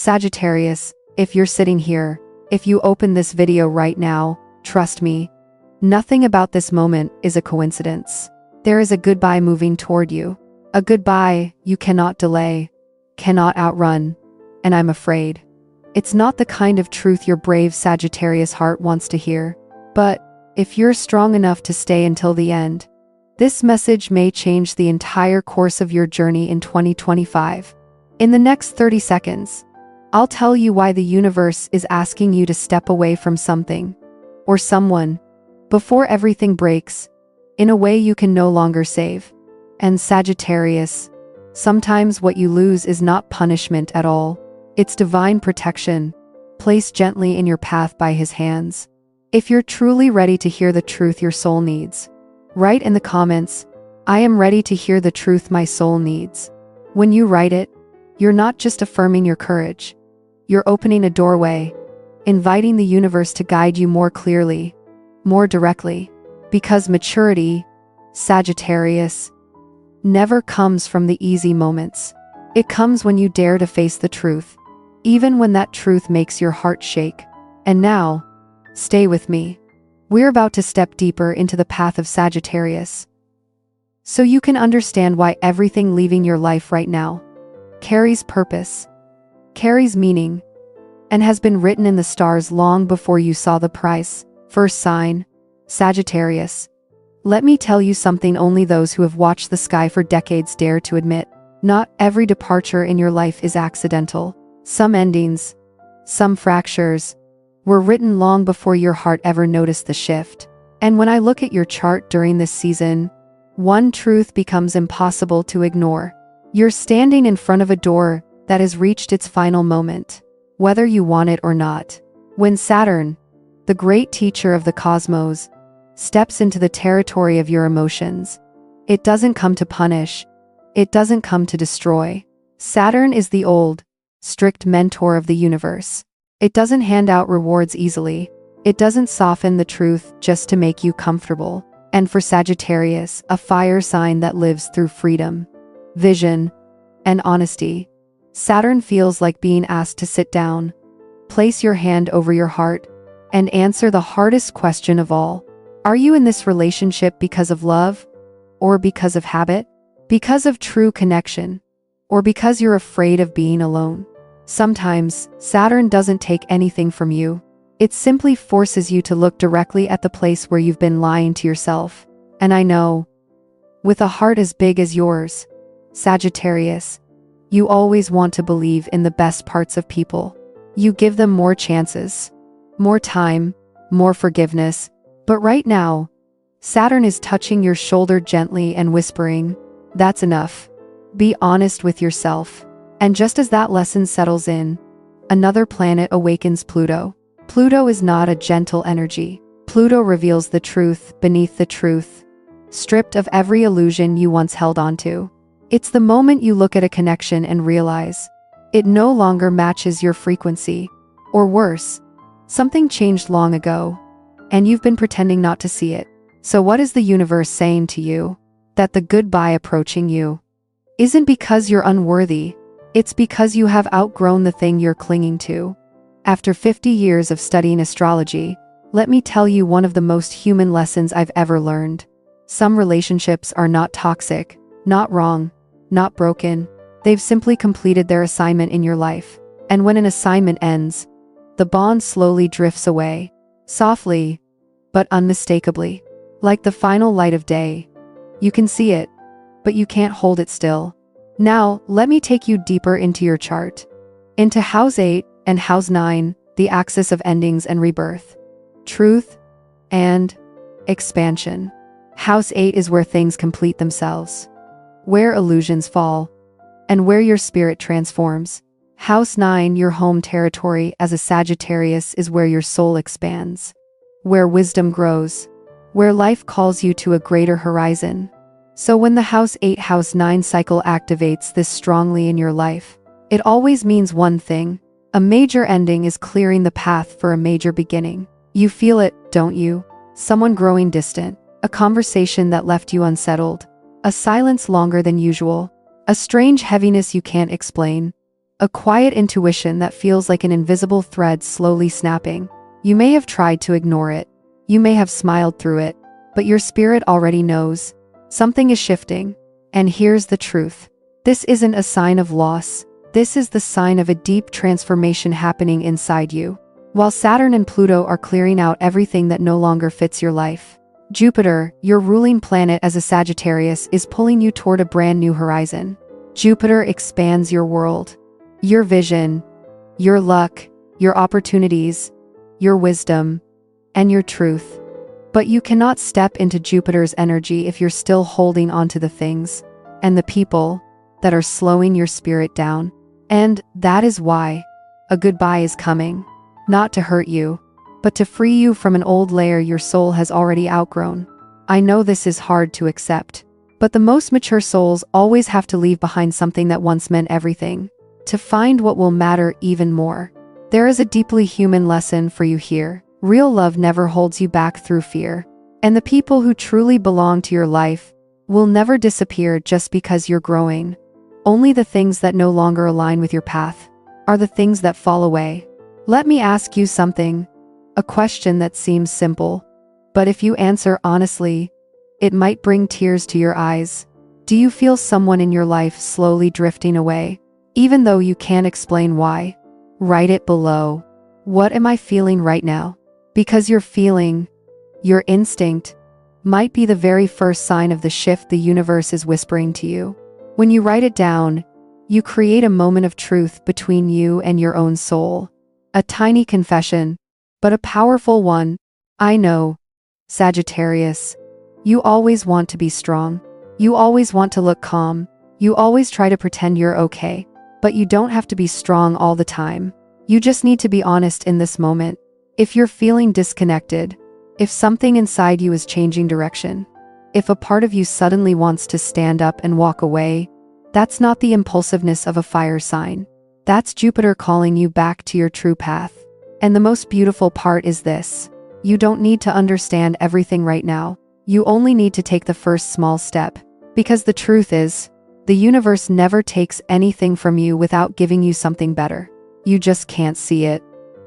Sagittarius, if you're sitting here, if you open this video right now, trust me, nothing about this moment is a coincidence. There is a goodbye moving toward you. A goodbye you cannot delay, cannot outrun, and I'm afraid it's not the kind of truth your brave Sagittarius heart wants to hear. But if you're strong enough to stay until the end, this message may change the entire course of your journey in 2025. In the next 30 seconds, I'll tell you why the universe is asking you to step away from something or someone before everything breaks in a way you can no longer save. And Sagittarius, sometimes what you lose is not punishment at all. It's divine protection, placed gently in your path by his hands. If you're truly ready to hear the truth your soul needs, write in the comments, "I am ready to hear the truth my soul needs." When you write it, you're not just affirming your courage. You're opening a doorway, inviting the universe to guide you more clearly, more directly. Because maturity, Sagittarius, never comes from the easy moments. It comes when you dare to face the truth, even when that truth makes your heart shake. And now, stay with me. We're about to step deeper into the path of Sagittarius, so you can understand why everything leaving your life right now carries purpose, carries meaning, and has been written in the stars long before you saw the price. First sign, Sagittarius. Let me tell you something only those who have watched the sky for decades dare to admit. Not every departure in your life is accidental. Some endings, some fractures, were written long before your heart ever noticed the shift. And when I look at your chart during this season, one truth becomes impossible to ignore. You're standing in front of a door that has reached its final moment, whether you want it or not. When Saturn, the great teacher of the cosmos, steps into the territory of your emotions, it doesn't come to punish, it doesn't come to destroy. Saturn is the old, strict mentor of the universe. It doesn't hand out rewards easily. It doesn't soften the truth just to make you comfortable. And for Sagittarius, a fire sign that lives through freedom, vision, and honesty, Saturn feels like being asked to sit down, place your hand over your heart, and answer the hardest question of all. Are you in this relationship because of love? Or because of habit? Because of true connection? Or because you're afraid of being alone? Sometimes, Saturn doesn't take anything from you. It simply forces you to look directly at the place where you've been lying to yourself. And I know, with a heart as big as yours, Sagittarius, you always want to believe in the best parts of people. You give them more chances, more time, more forgiveness. But right now, Saturn is touching your shoulder gently and whispering, "That's enough. Be honest with yourself." And just as that lesson settles in, another planet awakens Pluto. Pluto is not a gentle energy. Pluto reveals the truth beneath the truth, stripped of every illusion you once held onto. It's the moment you look at a connection and realize it no longer matches your frequency. Or worse, something changed long ago, and you've been pretending not to see it. So what is the universe saying to you? That the goodbye approaching you isn't because you're unworthy. It's because you have outgrown the thing you're clinging to. After 50 years of studying astrology, let me tell you one of the most human lessons I've ever learned. Some relationships are not toxic, not wrong, not broken. They've simply completed their assignment in your life. And when an assignment ends, the bond slowly drifts away, softly, but unmistakably. Like the final light of day. You can see it, but you can't hold it still. Now, let me take you deeper into your chart. Into House 8 and House 9, the axis of endings and rebirth. Truth and expansion. House 8 is where things complete themselves, where illusions fall, and where your spirit transforms. House 9, your home territory as a Sagittarius, is where your soul expands, where wisdom grows, where life calls you to a greater horizon. So when the House 8 House 9 cycle activates this strongly in your life, it always means one thing. A major ending is clearing the path for a major beginning. You feel it, don't you? Someone growing distant, a conversation that left you unsettled, a silence longer than usual, a strange heaviness you can't explain. A quiet intuition that feels like an invisible thread slowly snapping. You may have tried to ignore it. You may have smiled through it. But your spirit already knows. Something is shifting. And here's the truth. This isn't a sign of loss. This is the sign of a deep transformation happening inside you. While Saturn and Pluto are clearing out everything that no longer fits your life, Jupiter, your ruling planet as a Sagittarius, is pulling you toward a brand new horizon. Jupiter expands your world, your vision, your luck, your opportunities, your wisdom, and your truth. But you cannot step into Jupiter's energy if you're still holding onto the things and the people that are slowing your spirit down. And that is why a goodbye is coming, not to hurt you, but to free you from an old layer your soul has already outgrown. I know this is hard to accept, but the most mature souls always have to leave behind something that once meant everything, to find what will matter even more. There is a deeply human lesson for you here. Real love never holds you back through fear, and the people who truly belong to your life will never disappear just because you're growing. Only the things that no longer align with your path are the things that fall away. Let me ask you something, a question that seems simple, but if you answer honestly, it might bring tears to your eyes. Do you feel someone in your life slowly drifting away, even though you can't explain why? Write it below. What am I feeling right now? Because your feeling, your instinct, might be the very first sign of the shift the universe is whispering to you. When you write it down, you create a moment of truth between you and your own soul. A tiny confession, but a powerful one. I know, Sagittarius, you always want to be strong. You always want to look calm. You always try to pretend you're okay. But you don't have to be strong all the time. You just need to be honest in this moment. If you're feeling disconnected, if something inside you is changing direction, if a part of you suddenly wants to stand up and walk away, that's not the impulsiveness of a fire sign. That's Jupiter calling you back to your true path. And the most beautiful part is this. You don't need to understand everything right now. You only need to take the first small step. Because the truth is, the universe never takes anything from you without giving you something better. You just can't see it.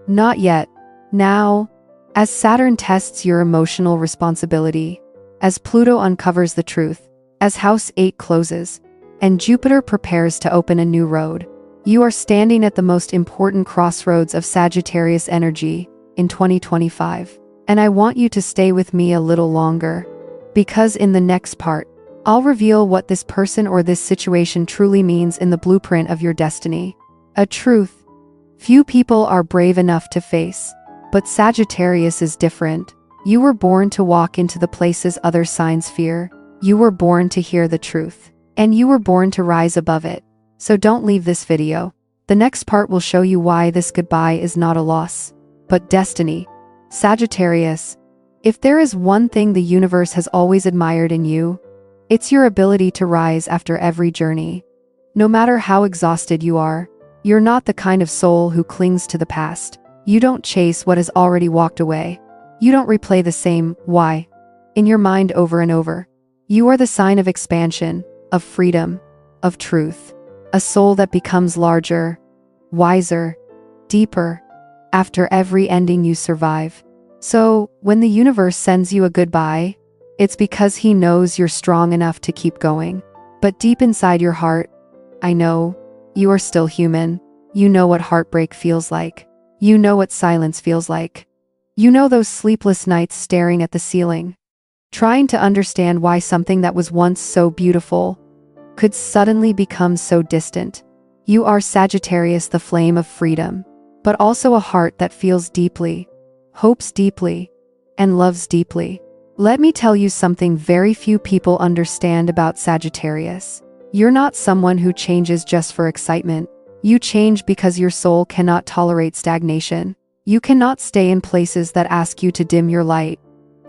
Not yet. Now, as Saturn tests your emotional responsibility, as Pluto uncovers the truth, as House 8 closes, and Jupiter prepares to open a new road, you are standing at the most important crossroads of Sagittarius energy in 2025. And I want you to stay with me a little longer, because in the next part, I'll reveal what this person or this situation truly means in the blueprint of your destiny. A truth few people are brave enough to face. But Sagittarius is different. You were born to walk into the places other signs fear. You were born to hear the truth. And you were born to rise above it. So don't leave this video. The next part will show you why this goodbye is not a loss, but destiny. Sagittarius, if there is one thing the universe has always admired in you, it's your ability to rise after every journey. No matter how exhausted you are, you're not the kind of soul who clings to the past. You don't chase what has already walked away. You don't replay the same why in your mind over and over. You are the sign of expansion, of freedom, of truth. A soul that becomes larger, wiser, deeper, after every ending you survive. So, when the universe sends you a goodbye, it's because he knows you're strong enough to keep going. But deep inside your heart, I know, you are still human. You know what heartbreak feels like. You know what silence feels like. You know those sleepless nights staring at the ceiling, trying to understand why something that was once so beautiful could suddenly become so distant. You are Sagittarius, the flame of freedom, but also a heart that feels deeply, hopes deeply, and loves deeply. Let me tell you something very few people understand about Sagittarius. You're not someone who changes just for excitement. You change because your soul cannot tolerate stagnation. You cannot stay in places that ask you to dim your light.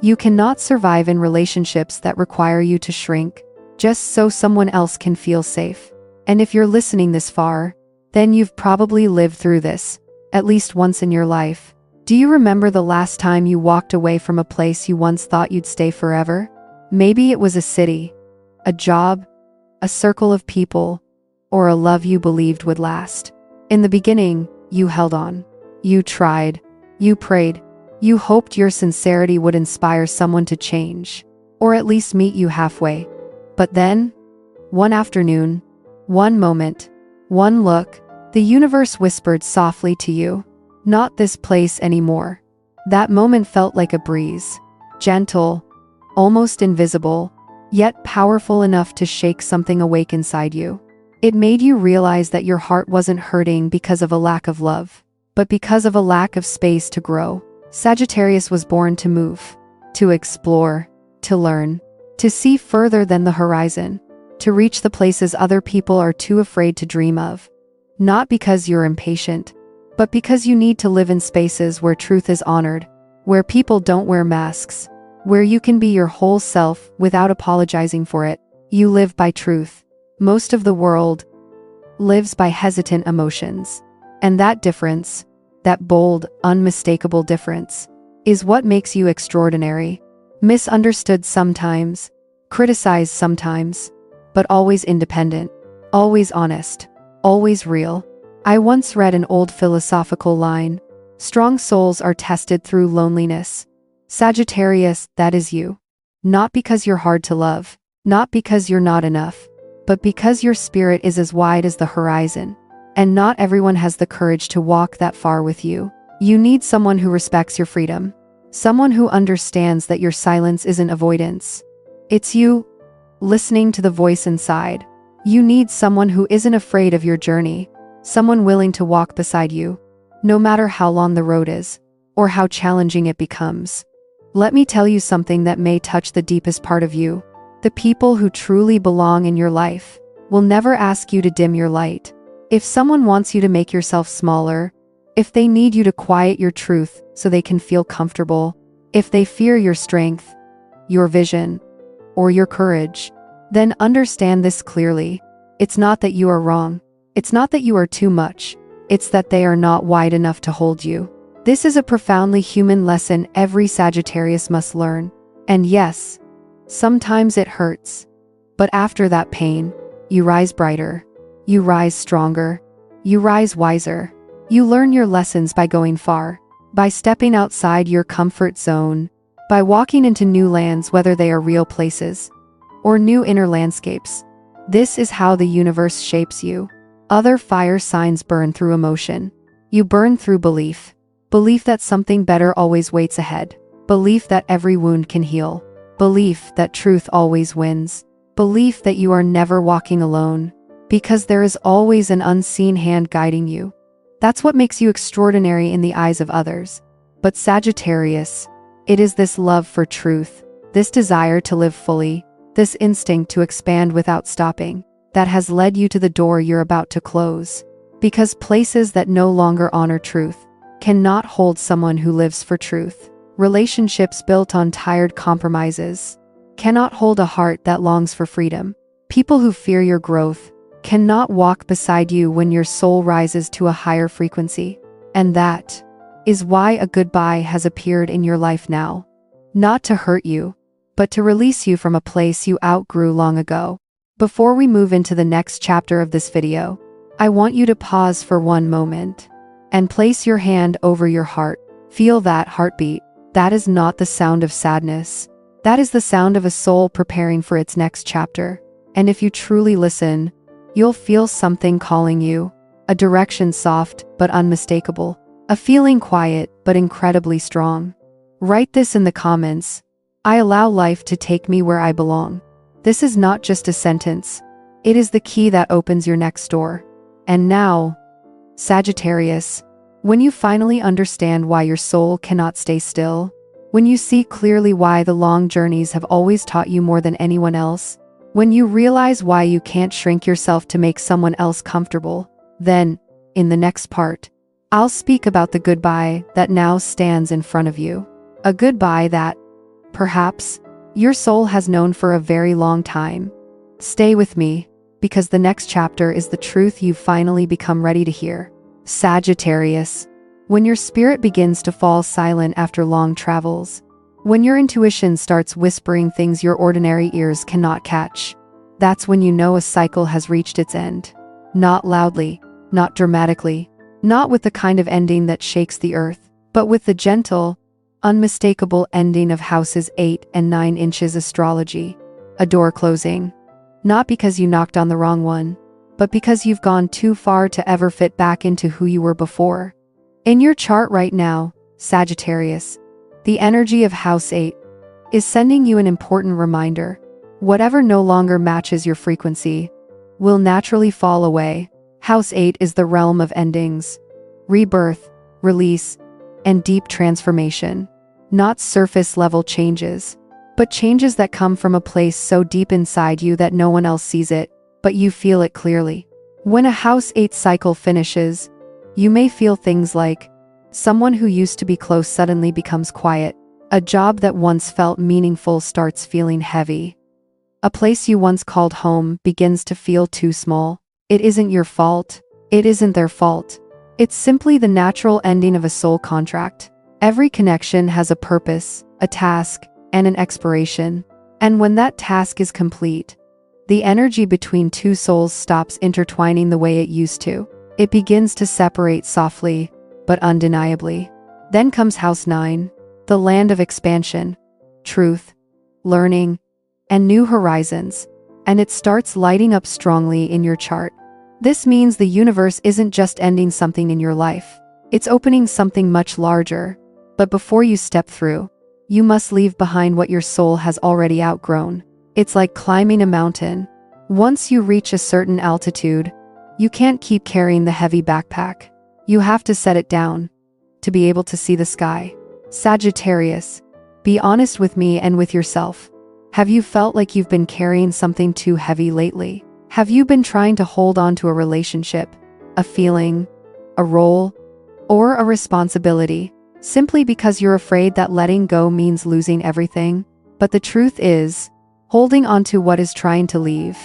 You cannot survive in relationships that require you to shrink, just so someone else can feel safe. And if you're listening this far, then you've probably lived through this, at least once in your life. Do you remember the last time you walked away from a place you once thought you'd stay forever? Maybe it was a city, a job, a circle of people, or a love you believed would last. In the beginning, you held on. You tried. You prayed. You hoped your sincerity would inspire someone to change, or at least meet you halfway. But then, one afternoon, one moment, one look, the universe whispered softly to you, "Not this place anymore." That moment felt like a breeze, gentle, almost invisible, yet powerful enough to shake something awake inside you. It made you realize that your heart wasn't hurting because of a lack of love, but because of a lack of space to grow. Sagittarius was born to move, to explore, to learn, to see further than the horizon, to reach the places other people are too afraid to dream of. Not because you're impatient, but because you need to live in spaces where truth is honored, where people don't wear masks, where you can be your whole self without apologizing for it. You live by truth. Most of the world lives by hesitant emotions. And that difference, that bold, unmistakable difference, is what makes you extraordinary. Misunderstood sometimes, criticized sometimes, but always independent, always honest, always real. I once read an old philosophical line: strong souls are tested through loneliness. Sagittarius, that is you. Not because you're hard to love, not because you're not enough, but because your spirit is as wide as the horizon. And not everyone has the courage to walk that far with you. You need someone who respects your freedom, someone who understands that your silence isn't avoidance. It's you listening to the voice inside. You need someone who isn't afraid of your journey, someone willing to walk beside you, no matter how long the road is, or how challenging it becomes. Let me tell you something that may touch the deepest part of you. The people who truly belong in your life will never ask you to dim your light. If someone wants you to make yourself smaller, if they need you to quiet your truth so they can feel comfortable, if they fear your strength, your vision, or your courage, then understand this clearly. It's not that you are wrong. It's not that you are too much. It's that they are not wide enough to hold you. This is a profoundly human lesson every Sagittarius must learn. And yes, sometimes it hurts. But after that pain, you rise brighter. You rise stronger. You rise wiser. You learn your lessons by going far, by stepping outside your comfort zone, by walking into new lands, whether they are real places or new inner landscapes. This is how the universe shapes you. Other fire signs burn through emotion. You burn through belief. Belief that something better always waits ahead. Belief that every wound can heal. Belief that truth always wins. Belief that you are never walking alone, because there is always an unseen hand guiding you. That's what makes you extraordinary in the eyes of others. But Sagittarius, it is this love for truth, this desire to live fully, this instinct to expand without stopping, that has led you to the door you're about to close. Because places that no longer honor truth cannot hold someone who lives for truth. Relationships built on tired compromises cannot hold a heart that longs for freedom. People who fear your growth cannot walk beside you when your soul rises to a higher frequency. And that is why a goodbye has appeared in your life now. Not to hurt you, but to release you from a place you outgrew long ago. Before we move into the next chapter of this video, I want you to pause for one moment and place your hand over your heart. Feel that heartbeat. That is not the sound of sadness. That is the sound of a soul preparing for its next chapter. And if you truly listen, you'll feel something calling you, a direction soft but unmistakable, a feeling quiet but incredibly strong. Write this in the comments. I allow life to take me where I belong. This is not just a sentence. It is the key that opens your next door. And now, Sagittarius, when you finally understand why your soul cannot stay still, when you see clearly why the long journeys have always taught you more than anyone else, when you realize why you can't shrink yourself to make someone else comfortable, then, in the next part, I'll speak about the goodbye that now stands in front of you. A goodbye that, perhaps, your soul has known for a very long time. Stay with me, because the next chapter is the truth you've finally become ready to hear. Sagittarius, when your spirit begins to fall silent after long travels, when your intuition starts whispering things your ordinary ears cannot catch, that's when you know a cycle has reached its end. Not loudly, not dramatically, not with the kind of ending that shakes the earth, but with the gentle, unmistakable ending of houses 8 and 9 inches astrology. A door closing. Not because you knocked on the wrong one, but because you've gone too far to ever fit back into who you were before. In your chart right now, Sagittarius, the energy of House 8 is sending you an important reminder. Whatever no longer matches your frequency will naturally fall away. House 8 is the realm of endings, rebirth, release, and deep transformation. Not surface-level changes, but changes that come from a place so deep inside you that no one else sees it, but you feel it clearly. When a House 8 cycle finishes, you may feel things like someone who used to be close suddenly becomes quiet. A job that once felt meaningful starts feeling heavy. A place you once called home begins to feel too small. It isn't your fault. It isn't their fault. It's simply the natural ending of a soul contract. Every connection has a purpose, a task, and an expiration. And when that task is complete, the energy between two souls stops intertwining the way it used to. It begins to separate softly, but undeniably. Then comes House 9, the land of expansion, truth, learning, and new horizons, and it starts lighting up strongly in your chart. This means the universe isn't just ending something in your life, it's opening something much larger. But before you step through, you must leave behind what your soul has already outgrown. It's like climbing a mountain. Once you reach a certain altitude, you can't keep carrying the heavy backpack. You have to set it down to be able to see the sky. Sagittarius, be honest with me and with yourself. Have you felt like you've been carrying something too heavy lately? Have you been trying to hold on to a relationship, a feeling, a role, or a responsibility, simply because you're afraid that letting go means losing everything? But the truth is, holding on to what is trying to leave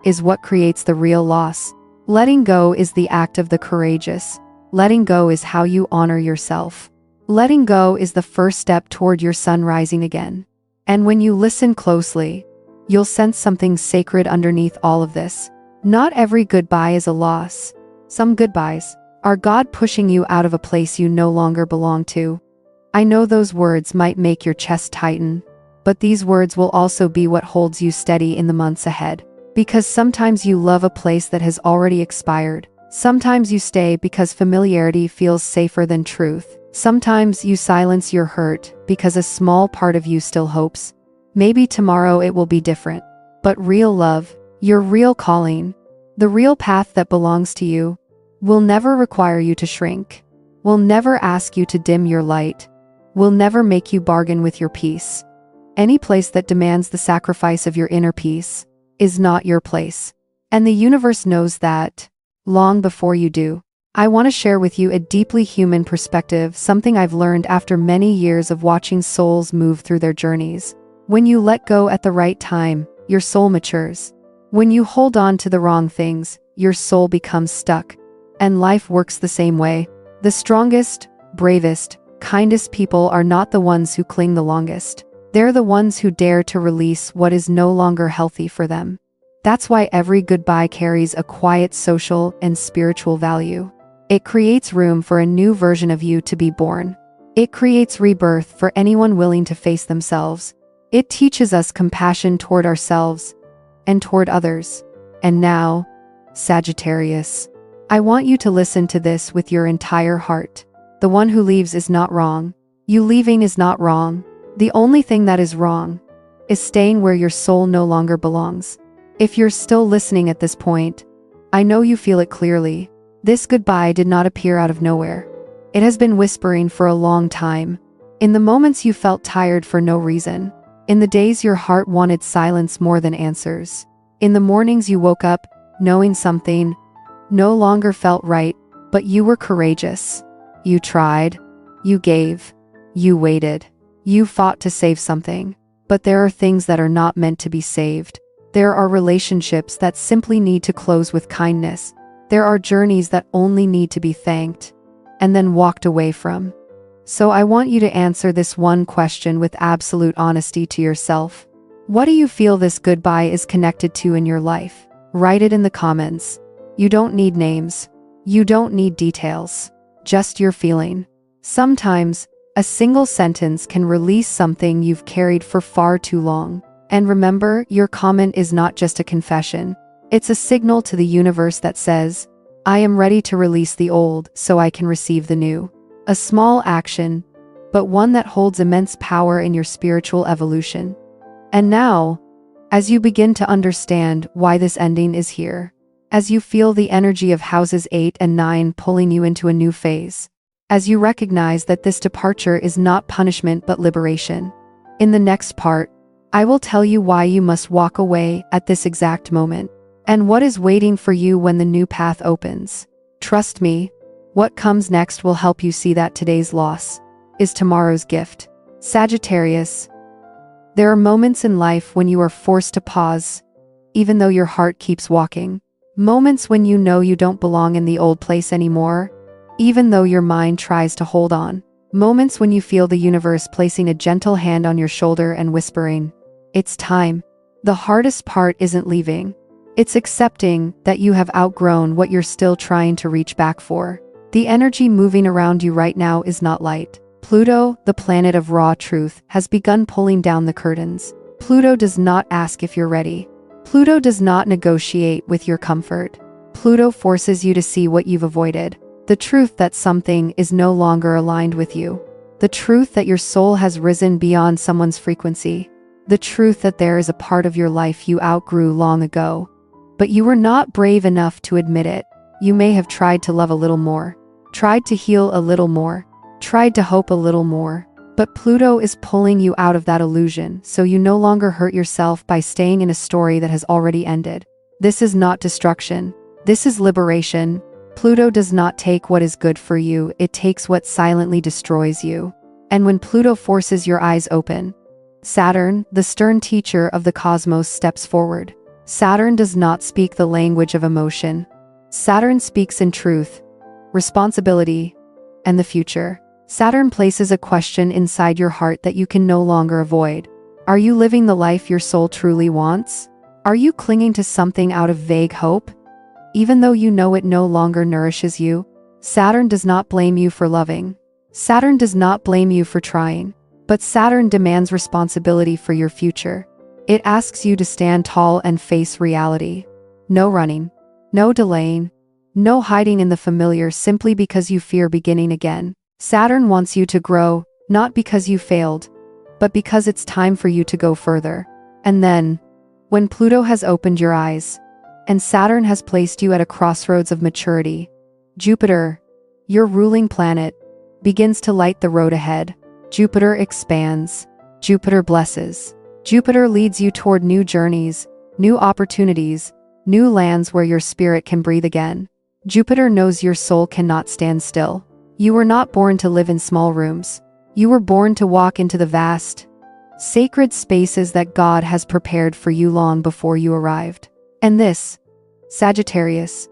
is what creates the real loss. Letting go is the act of the courageous. Letting go is how you honor yourself. Letting go is the first step toward your sun rising again. And when you listen closely, you'll sense something sacred underneath all of this. Not every goodbye is a loss. Some goodbyes are God pushing you out of a place you no longer belong to. I know those words might make your chest tighten, but these words will also be what holds you steady in the months ahead. Because sometimes you love a place that has already expired. Sometimes you stay because familiarity feels safer than truth. Sometimes you silence your hurt because a small part of you still hopes. Maybe tomorrow it will be different. But real love, your real calling, the real path that belongs to you, will never require you to shrink. Will never ask you to dim your light. Will never make you bargain with your peace. Any place that demands the sacrifice of your inner peace is not your place. And the universe knows that long before you do. I want to share with you a deeply human perspective, something I've learned after many years of watching souls move through their journeys. When you let go at the right time, your soul matures. When you hold on to the wrong things, your soul becomes stuck. And life works the same way. The strongest, bravest, kindest people are not the ones who cling the longest. They're the ones who dare to release what is no longer healthy for them. That's why every goodbye carries a quiet social and spiritual value. It creates room for a new version of you to be born. It creates rebirth for anyone willing to face themselves. It teaches us compassion toward ourselves and toward others. And now, Sagittarius, I want you to listen to this with your entire heart. The one who leaves is not wrong. You leaving is not wrong. The only thing that is wrong is staying where your soul no longer belongs. If you're still listening at this point, I know you feel it clearly. This goodbye did not appear out of nowhere. It has been whispering for a long time. In the moments you felt tired for no reason. In the days your heart wanted silence more than answers. In the mornings you woke up, knowing something no longer felt right, but you were courageous. You tried. You gave. You waited. You fought to save something. But there are things that are not meant to be saved. There are relationships that simply need to close with kindness. There are journeys that only need to be thanked and then walked away from. So I want you to answer this one question with absolute honesty to yourself. What do you feel this goodbye is connected to in your life? Write it in the comments. You don't need names. You don't need details, just your feeling. Sometimes, a single sentence can release something you've carried for far too long. And remember, your comment is not just a confession. It's a signal to the universe that says, I am ready to release the old so I can receive the new. A small action, but one that holds immense power in your spiritual evolution. And now, as you begin to understand why this ending is here, as you feel the energy of houses 8 and 9 pulling you into a new phase, as you recognize that this departure is not punishment but liberation. In the next part, I will tell you why you must walk away at this exact moment, and what is waiting for you when the new path opens. Trust me, what comes next will help you see that today's loss is tomorrow's gift. Sagittarius, there are moments in life when you are forced to pause, even though your heart keeps walking. Moments when you know you don't belong in the old place anymore, even though your mind tries to hold on. Moments when you feel the universe placing a gentle hand on your shoulder and whispering, it's time. The hardest part isn't leaving. It's accepting that you have outgrown what you're still trying to reach back for. The energy moving around you right now is not light. Pluto, the planet of raw truth, has begun pulling down the curtains. Pluto does not ask if you're ready. Pluto does not negotiate with your comfort. Pluto forces you to see what you've avoided. The truth that something is no longer aligned with you. The truth that your soul has risen beyond someone's frequency. The truth that there is a part of your life you outgrew long ago. But you were not brave enough to admit it. You may have tried to love a little more, tried to heal a little more, tried to hope a little more. But Pluto is pulling you out of that illusion, so you no longer hurt yourself by staying in a story that has already ended. This is not destruction. This is liberation. Pluto does not take what is good for you, it takes what silently destroys you. And when Pluto forces your eyes open, Saturn, the stern teacher of the cosmos, steps forward. Saturn does not speak the language of emotion. Saturn speaks in truth, responsibility, and the future. Saturn places a question inside your heart that you can no longer avoid. Are you living the life your soul truly wants? Are you clinging to something out of vague hope, even though you know it no longer nourishes you? Saturn does not blame you for loving. Saturn does not blame you for trying. But Saturn demands responsibility for your future. It asks you to stand tall and face reality. No running. No delaying. No hiding in the familiar simply because you fear beginning again. Saturn wants you to grow, not because you failed, but because it's time for you to go further. And then, when Pluto has opened your eyes, and Saturn has placed you at a crossroads of maturity, Jupiter, your ruling planet, begins to light the road ahead. Jupiter expands. Jupiter blesses. Jupiter leads you toward new journeys, new opportunities, new lands where your spirit can breathe again. Jupiter knows your soul cannot stand still. You were not born to live in small rooms. You were born to walk into the vast, sacred spaces that God has prepared for you long before you arrived. And this, Sagittarius,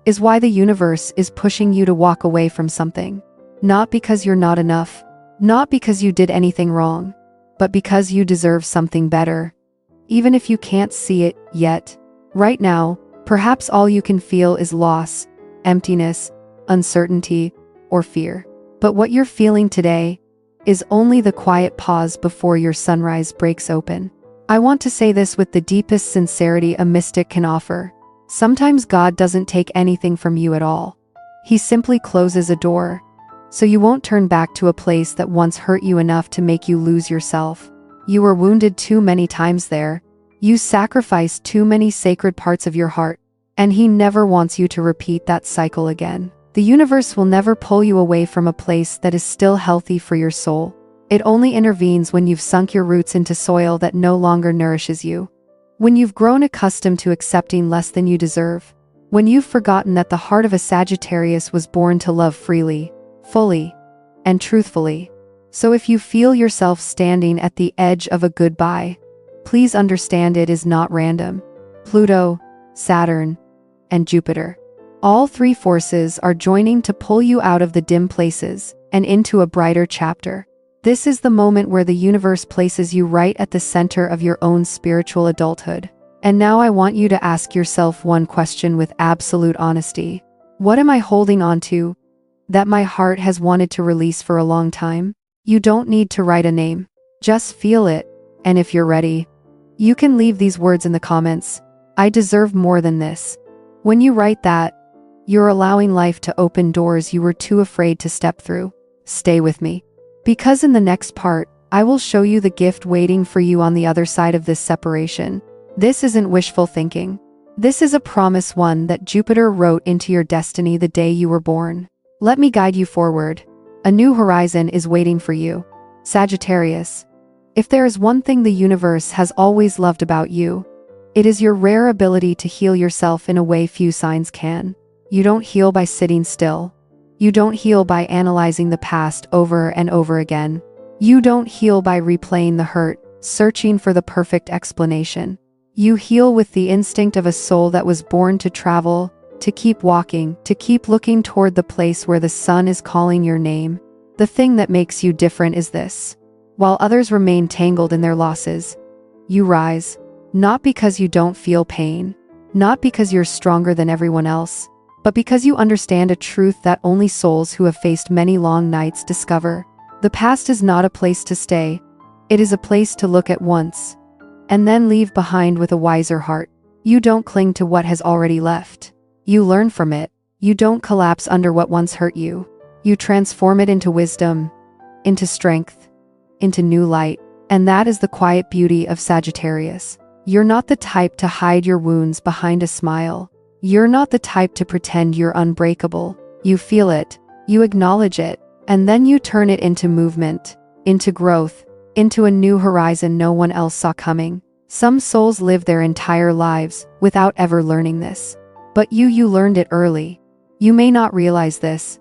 is why the universe is pushing you to walk away from something. Not because you're not enough, not because you did anything wrong, but because you deserve something better. Even if you can't see it yet, right now, perhaps all you can feel is loss, emptiness, uncertainty, or fear. But what you're feeling today is only the quiet pause before your sunrise breaks open. I want to say this with the deepest sincerity a mystic can offer. Sometimes God doesn't take anything from you at all. He simply closes a door, so you won't turn back to a place that once hurt you enough to make you lose yourself. You were wounded too many times there. You sacrificed too many sacred parts of your heart, and He never wants you to repeat that cycle again. The universe will never pull you away from a place that is still healthy for your soul. It only intervenes when you've sunk your roots into soil that no longer nourishes you. When you've grown accustomed to accepting less than you deserve. When you've forgotten that the heart of a Sagittarius was born to love freely, fully, and truthfully. So if you feel yourself standing at the edge of a goodbye, please understand it is not random. Pluto, Saturn, and Jupiter. All three forces are joining to pull you out of the dim places and into a brighter chapter. This is the moment where the universe places you right at the center of your own spiritual adulthood. And now I want you to ask yourself one question with absolute honesty. What am I holding on to that my heart has wanted to release for a long time? You don't need to write a name. Just feel it, and if you're ready, you can leave these words in the comments. I deserve more than this. When you write that, you're allowing life to open doors you were too afraid to step through. Stay with me, because in the next part, I will show you the gift waiting for you on the other side of this separation. This isn't wishful thinking. This is a promise, one that Jupiter wrote into your destiny the day you were born. Let me guide you forward. A new horizon is waiting for you. Sagittarius, if there is one thing the universe has always loved about you, it is your rare ability to heal yourself in a way few signs can. You don't heal by sitting still. You don't heal by analyzing the past over and over again. You don't heal by replaying the hurt, searching for the perfect explanation. You heal with the instinct of a soul that was born to travel, to keep walking, to keep looking toward the place where the sun is calling your name. The thing that makes you different is this. While others remain tangled in their losses, you rise, not because you don't feel pain, not because you're stronger than everyone else, but because you understand a truth that only souls who have faced many long nights discover. The past is not a place to stay. It is a place to look at once, and then leave behind with a wiser heart. You don't cling to what has already left. You learn from it. You don't collapse under what once hurt you. You transform it into wisdom, into strength, into new light. And that is the quiet beauty of Sagittarius. You're not the type to hide your wounds behind a smile. You're not the type to pretend you're unbreakable. You feel it, you acknowledge it, and then you turn it into movement, into growth, into a new horizon no one else saw coming. Some souls live their entire lives without ever learning this. But you learned it early. You may not realize this,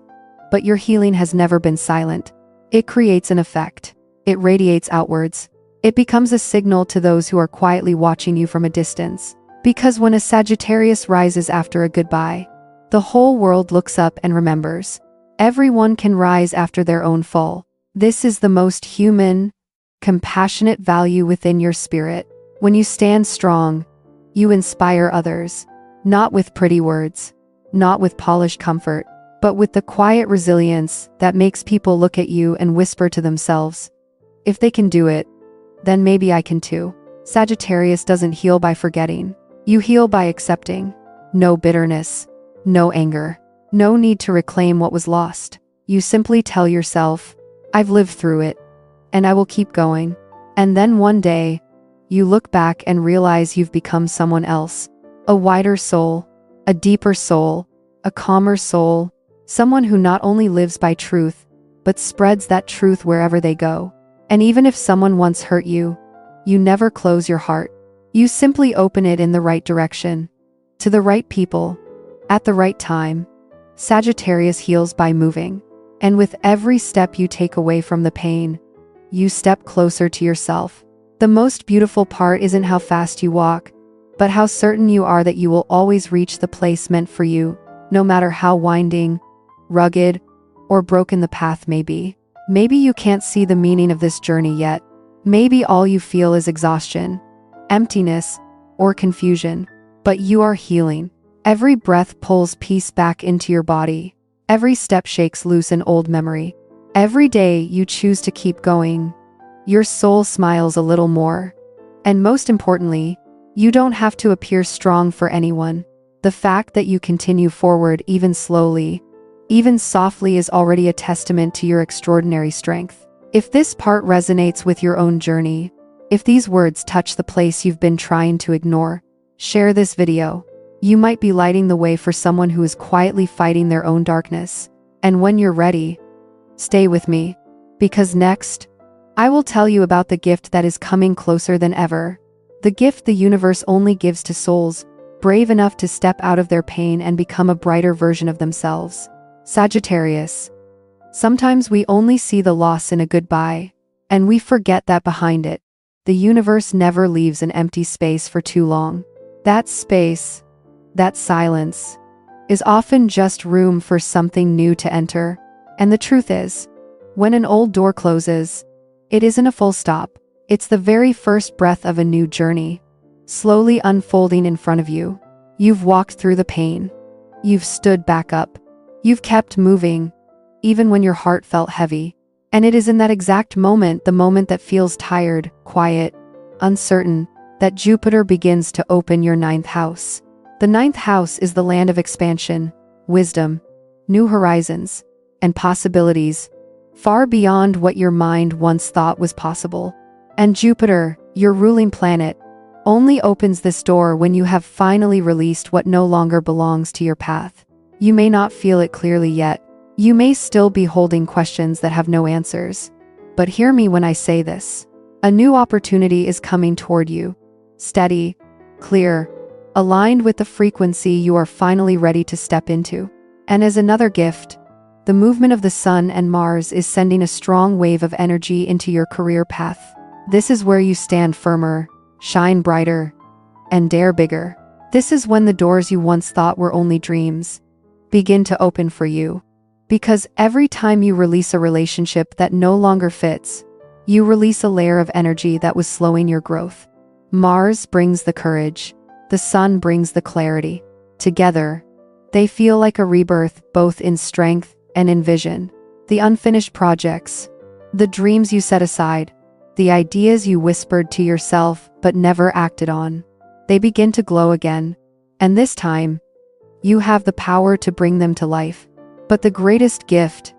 but your healing has never been silent. It creates an effect. It radiates outwards. It becomes a signal to those who are quietly watching you from a distance. Because when a Sagittarius rises after a goodbye, the whole world looks up and remembers. Everyone can rise after their own fall. This is the most human, compassionate value within your spirit. When you stand strong, you inspire others, not with pretty words, not with polished comfort, but with the quiet resilience that makes people look at you and whisper to themselves, if they can do it, then maybe I can too. Sagittarius doesn't heal by forgetting. You heal by accepting. No bitterness, no anger, no need to reclaim what was lost. You simply tell yourself, I've lived through it, and I will keep going. And then one day, you look back and realize you've become someone else. A wider soul, a deeper soul, a calmer soul, someone who not only lives by truth, but spreads that truth wherever they go. And even if someone once hurt you, you never close your heart. You simply open it in the right direction, to the right people, at the right time. Sagittarius heals by moving. And with every step you take away from the pain, you step closer to yourself. The most beautiful part isn't how fast you walk, but how certain you are that you will always reach the place meant for you, no matter how winding, rugged, or broken the path may be. Maybe you can't see the meaning of this journey yet. Maybe all you feel is exhaustion, emptiness, or confusion, but you are healing. Every breath pulls peace back into your body. Every step shakes loose an old memory. Every day you choose to keep going. Your soul smiles a little more. And most importantly, you don't have to appear strong for anyone. The fact that you continue forward even slowly, even softly, is already a testament to your extraordinary strength. If this part resonates with your own journey, if these words touch the place you've been trying to ignore, share this video. You might be lighting the way for someone who is quietly fighting their own darkness. And when you're ready, stay with me, because next, I will tell you about the gift that is coming closer than ever. The gift the universe only gives to souls brave enough to step out of their pain and become a brighter version of themselves. Sagittarius, sometimes we only see the loss in a goodbye, and we forget that behind it, the universe never leaves an empty space for too long. That space, that silence, is often just room for something new to enter. And the truth is, when an old door closes, it isn't a full stop. It's the very first breath of a new journey, slowly unfolding in front of you. You've walked through the pain. You've stood back up. You've kept moving, even when your heart felt heavy. And it is in that exact moment, the moment that feels tired, quiet, uncertain, that Jupiter begins to open your ninth house. The ninth house is the land of expansion, wisdom, new horizons, and possibilities, far beyond what your mind once thought was possible. And Jupiter, your ruling planet, only opens this door when you have finally released what no longer belongs to your path. You may not feel it clearly yet. You may still be holding questions that have no answers. But hear me when I say this. A new opportunity is coming toward you. Steady, clear, aligned with the frequency you are finally ready to step into. And as another gift, the movement of the Sun and Mars is sending a strong wave of energy into your career path. This is where you stand firmer, shine brighter, and dare bigger. This is when the doors you once thought were only dreams begin to open for you. Because every time you release a relationship that no longer fits, you release a layer of energy that was slowing your growth. Mars brings the courage. The Sun brings the clarity. Together, they feel like a rebirth, both in strength and in vision. The unfinished projects, the dreams you set aside, the ideas you whispered to yourself but never acted on, they begin to glow again. And this time, you have the power to bring them to life. But the greatest gift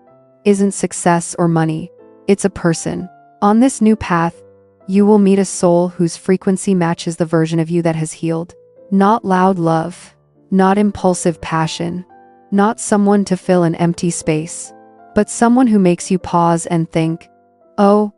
isn't success or money, it's a person. On this new path, you will meet a soul whose frequency matches the version of you that has healed. Not loud love, not impulsive passion, not someone to fill an empty space, but someone who makes you pause and think, oh,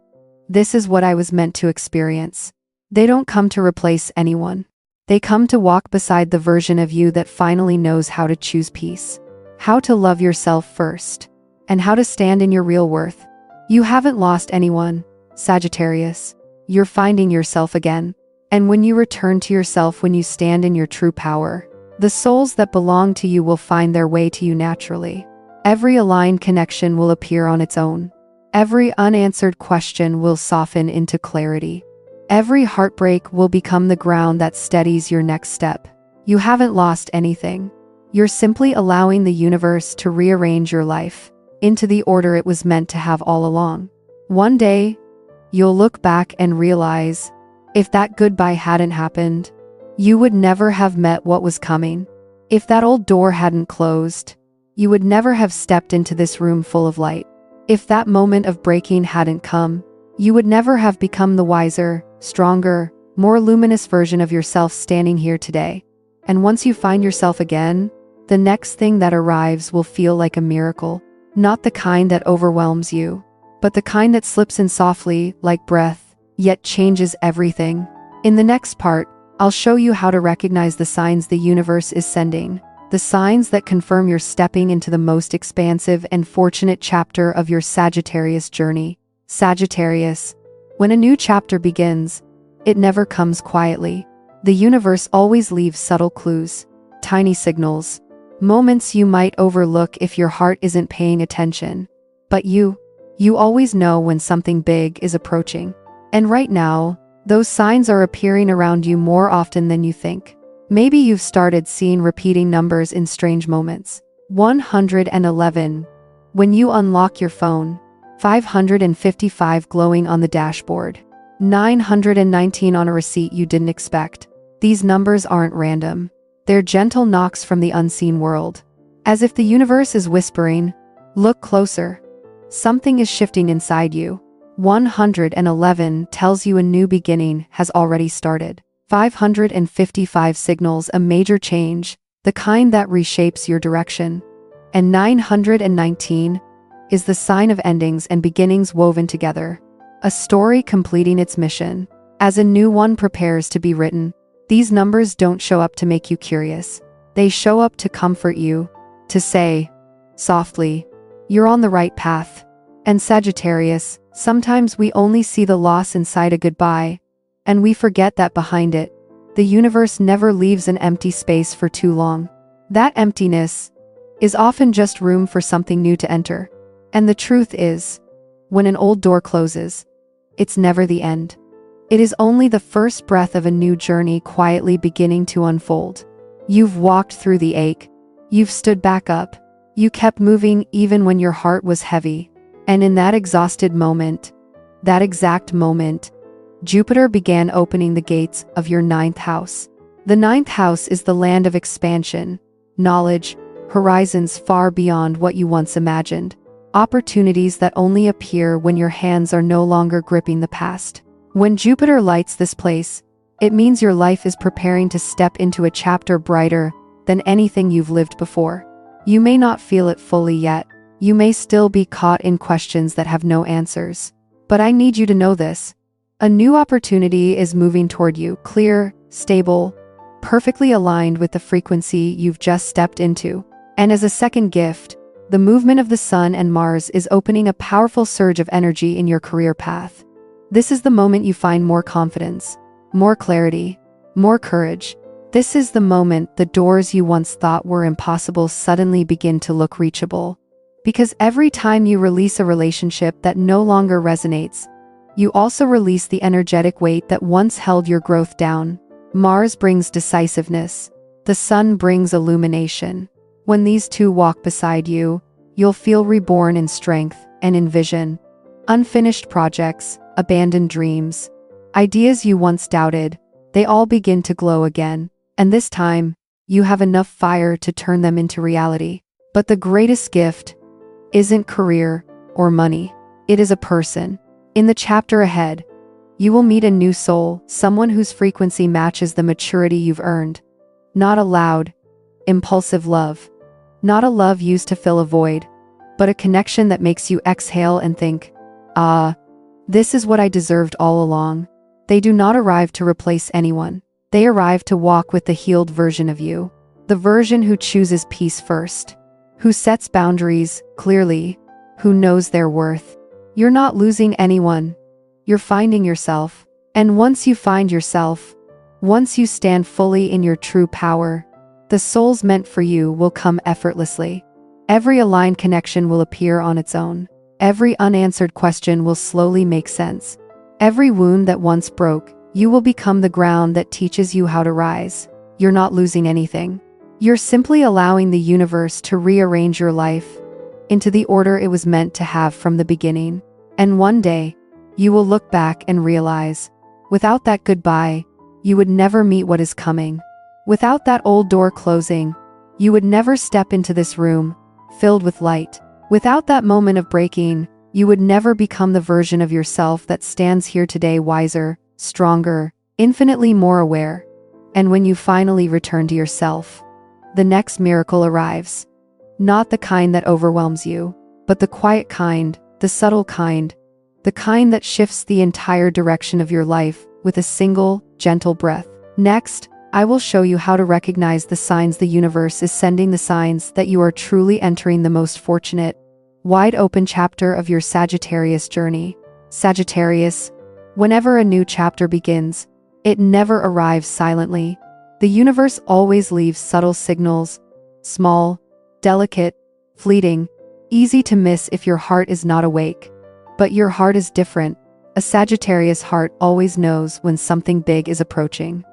this is what I was meant to experience. They don't come to replace anyone. They come to walk beside the version of you that finally knows how to choose peace, how to love yourself first, and how to stand in your real worth. You haven't lost anyone, Sagittarius. You're finding yourself again. And when you return to yourself, when you stand in your true power, the souls that belong to you will find their way to you naturally. Every aligned connection will appear on its own. Every unanswered question will soften into clarity. Every heartbreak will become the ground that steadies your next step. You haven't lost anything. You're simply allowing the universe to rearrange your life into the order it was meant to have all along. One day, you'll look back and realize, if that goodbye hadn't happened, you would never have met what was coming. If that old door hadn't closed, you would never have stepped into this room full of light. If that moment of breaking hadn't come, you would never have become the wiser, stronger, more luminous version of yourself standing here today. And once you find yourself again, the next thing that arrives will feel like a miracle. Not the kind that overwhelms you, but the kind that slips in softly, like breath, yet changes everything. In the next part, I'll show you how to recognize the signs the universe is sending, the signs that confirm you're stepping into the most expansive and fortunate chapter of your Sagittarius journey. Sagittarius, when a new chapter begins, it never comes quietly. The universe always leaves subtle clues, tiny signals, moments you might overlook if your heart isn't paying attention. But you always know when something big is approaching. And right now, those signs are appearing around you more often than you think. Maybe you've started seeing repeating numbers in strange moments. 111. When you unlock your phone. 555 glowing on the dashboard. 919 on a receipt you didn't expect. These numbers aren't random. They're gentle knocks from the unseen world. As if the universe is whispering, look closer. Something is shifting inside you. 111 tells you a new beginning has already started. 555 signals a major change, the kind that reshapes your direction. And 919 is the sign of endings and beginnings woven together. A story completing its mission. As a new one prepares to be written, these numbers don't show up to make you curious. They show up to comfort you, to say, softly, you're on the right path. And Sagittarius, sometimes we only see the loss inside a goodbye, and we forget that behind it, the universe never leaves an empty space for too long. That emptiness is often just room for something new to enter. And the truth is, when an old door closes, it's never the end. It is only the first breath of a new journey quietly beginning to unfold. You've walked through the ache. You've stood back up. You kept moving even when your heart was heavy. And in that exhausted moment, that exact moment, Jupiter began opening the gates of your ninth house. The ninth house is the land of expansion, knowledge, horizons far beyond what you once imagined, opportunities that only appear when your hands are no longer gripping the past. When Jupiter lights this place, it means your life is preparing to step into a chapter brighter than anything you've lived before. You may not feel it fully yet. You may still be caught in questions that have no answers. But I need you to know this. A new opportunity is moving toward you, clear, stable, perfectly aligned with the frequency you've just stepped into. And as a second gift, the movement of the Sun and Mars is opening a powerful surge of energy in your career path. This is the moment you find more confidence, more clarity, more courage. This is the moment the doors you once thought were impossible suddenly begin to look reachable. Because every time you release a relationship that no longer resonates, you also release the energetic weight that once held your growth down. Mars brings decisiveness. The Sun brings illumination. When these two walk beside you, you'll feel reborn in strength and in vision. Unfinished projects, abandoned dreams, ideas you once doubted, they all begin to glow again. And this time, you have enough fire to turn them into reality. But the greatest gift isn't career or money. It is a person. In the chapter ahead, you will meet a new soul, someone whose frequency matches the maturity you've earned. Not a loud, impulsive love. Not a love used to fill a void, but a connection that makes you exhale and think, "Ah, this is what I deserved all along." They do not arrive to replace anyone. They arrive to walk with the healed version of you. The version who chooses peace first. Who sets boundaries clearly. Who knows their worth. You're not losing anyone. You're finding yourself. And once you find yourself, once you stand fully in your true power, the souls meant for you will come effortlessly. Every aligned connection will appear on its own. Every unanswered question will slowly make sense. Every wound that once broke, you will become the ground that teaches you how to rise. You're not losing anything. You're simply allowing the universe to rearrange your life into the order it was meant to have from the beginning. And one day, you will look back and realize, without that goodbye, you would never meet what is coming. Without that old door closing, you would never step into this room, filled with light. Without that moment of breaking, you would never become the version of yourself that stands here today wiser, stronger, infinitely more aware. And when you finally return to yourself, the next miracle arrives. Not the kind that overwhelms you, but the quiet kind, the subtle kind, the kind that shifts the entire direction of your life with a single, gentle breath. Next, I will show you how to recognize the signs the universe is sending, the signs that you are truly entering the most fortunate, wide-open chapter of your Sagittarius journey. Sagittarius, whenever a new chapter begins, it never arrives silently. The universe always leaves subtle signals, small, delicate, fleeting, easy to miss if your heart is not awake. But your heart is different. A Sagittarius heart always knows when something big is approaching.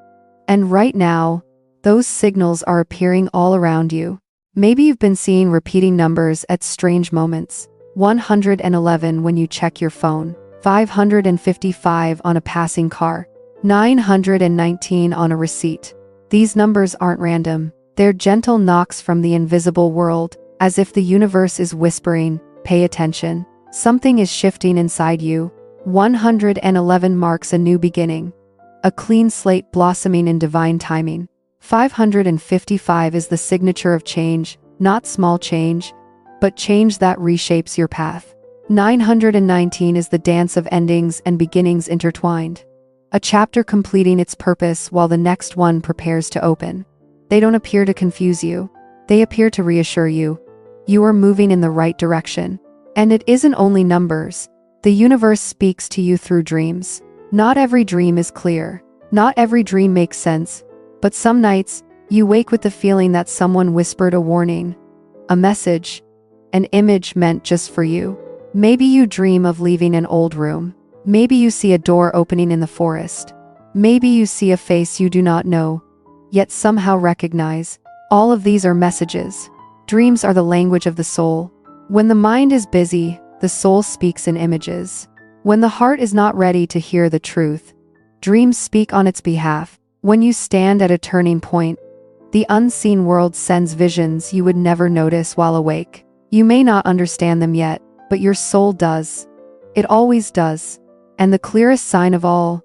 And right now, those signals are appearing all around you. Maybe you've been seeing repeating numbers at strange moments. 111 when you check your phone, 555 on a passing car, 919 on a receipt. These numbers aren't random. They're gentle knocks from the invisible world, as if the universe is whispering, "Pay attention. Something is shifting inside you." 111 marks a new beginning, a clean slate blossoming in divine timing. 555 is the signature of change, not small change, but change that reshapes your path. 919 is the dance of endings and beginnings intertwined. A chapter completing its purpose while the next one prepares to open. They don't appear to confuse you. They appear to reassure you. You are moving in the right direction. And it isn't only numbers. The universe speaks to you through dreams. Not every dream is clear. Not every dream makes sense. But some nights, you wake with the feeling that someone whispered a warning, a message, an image meant just for you. Maybe you dream of leaving an old room. Maybe you see a door opening in the forest. Maybe you see a face you do not know, yet somehow recognize. All of these are messages. Dreams are the language of the soul. When the mind is busy, the soul speaks in images. When the heart is not ready to hear the truth, dreams speak on its behalf. When you stand at a turning point, the unseen world sends visions you would never notice while awake. You may not understand them yet, but your soul does. It always does. And the clearest sign of all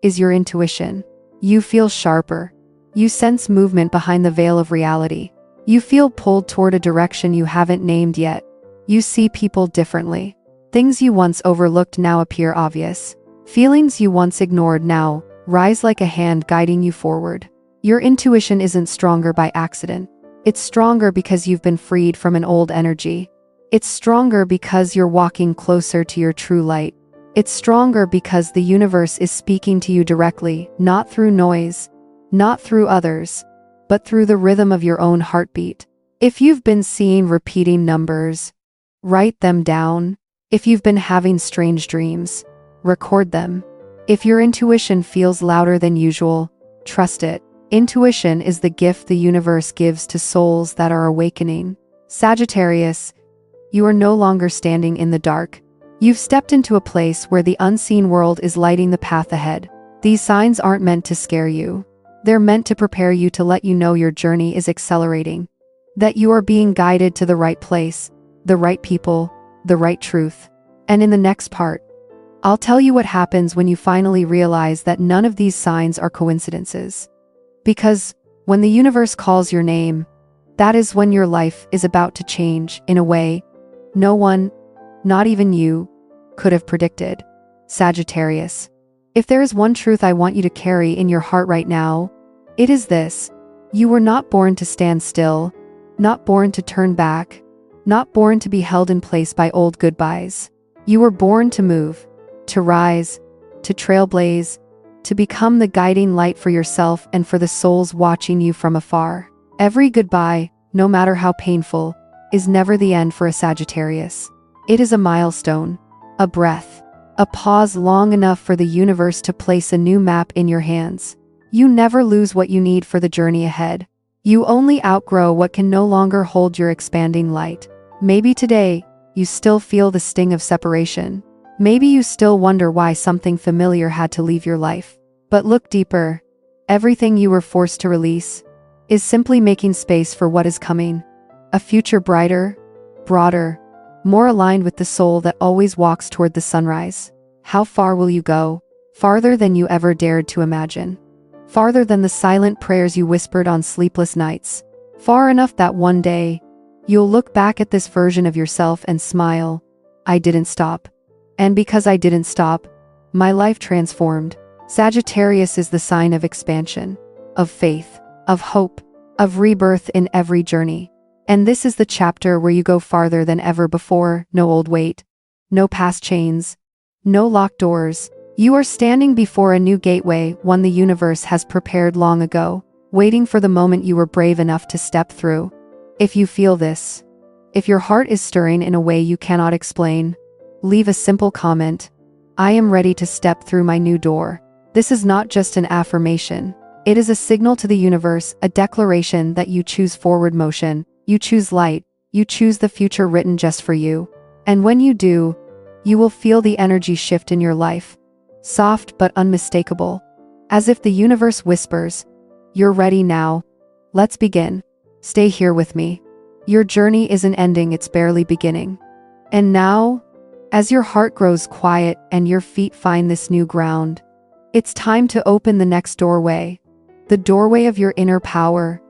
is your intuition. You feel sharper. You sense movement behind the veil of reality. You feel pulled toward a direction you haven't named yet. You see people differently. Things you once overlooked now appear obvious. Feelings you once ignored now rise like a hand guiding you forward. Your intuition isn't stronger by accident. It's stronger because you've been freed from an old energy. It's stronger because you're walking closer to your true light. It's stronger because the universe is speaking to you directly, not through noise, not through others, but through the rhythm of your own heartbeat. If you've been seeing repeating numbers, write them down. If you've been having strange dreams, record them. If your intuition feels louder than usual, trust it. Intuition is the gift the universe gives to souls that are awakening. Sagittarius, you are no longer standing in the dark. You've stepped into a place where the unseen world is lighting the path ahead. These signs aren't meant to scare you. They're meant to prepare you, to let you know your journey is accelerating, that you are being guided to the right place, the right people, the right truth. And in the next part, I'll tell you what happens when you finally realize that none of these signs are coincidences. Because when the universe calls your name, that is when your life is about to change in a way no one, not even you, could have predicted. Sagittarius, if there is one truth I want you to carry in your heart right now, it is this: you were not born to stand still, not born to turn back, not born to be held in place by old goodbyes. You were born to move, to rise, to trailblaze, to become the guiding light for yourself and for the souls watching you from afar. Every goodbye, no matter how painful, is never the end for a Sagittarius. It is a milestone, a breath, a pause long enough for the universe to place a new map in your hands. You never lose what you need for the journey ahead. You only outgrow what can no longer hold your expanding light. Maybe today, you still feel the sting of separation. Maybe you still wonder why something familiar had to leave your life. But look deeper. Everything you were forced to release is simply making space for what is coming. A future brighter, broader, more aligned with the soul that always walks toward the sunrise. How far will you go? Farther than you ever dared to imagine. Farther than the silent prayers you whispered on sleepless nights. Far enough that one day, you'll look back at this version of yourself and smile. I didn't stop. And because I didn't stop, my life transformed. Sagittarius is the sign of expansion, of faith, of hope, of rebirth in every journey. And this is the chapter where you go farther than ever before. No old weight, no past chains, no locked doors. You are standing before a new gateway, one the universe has prepared long ago, waiting for the moment you were brave enough to step through. If you feel this, if your heart is stirring in a way you cannot explain, leave a simple comment. I am ready to step through my new door. This is not just an affirmation. It is a signal to the universe, a declaration that you choose forward motion, you choose light, you choose the future written just for you. And when you do, you will feel the energy shift in your life. Soft but unmistakable. As if the universe whispers, you're ready now. Let's begin. Stay here with me. Your journey isn't ending, it's barely beginning. And now, as your heart grows quiet and your feet find this new ground, it's time to open the next doorway. The doorway of your inner power,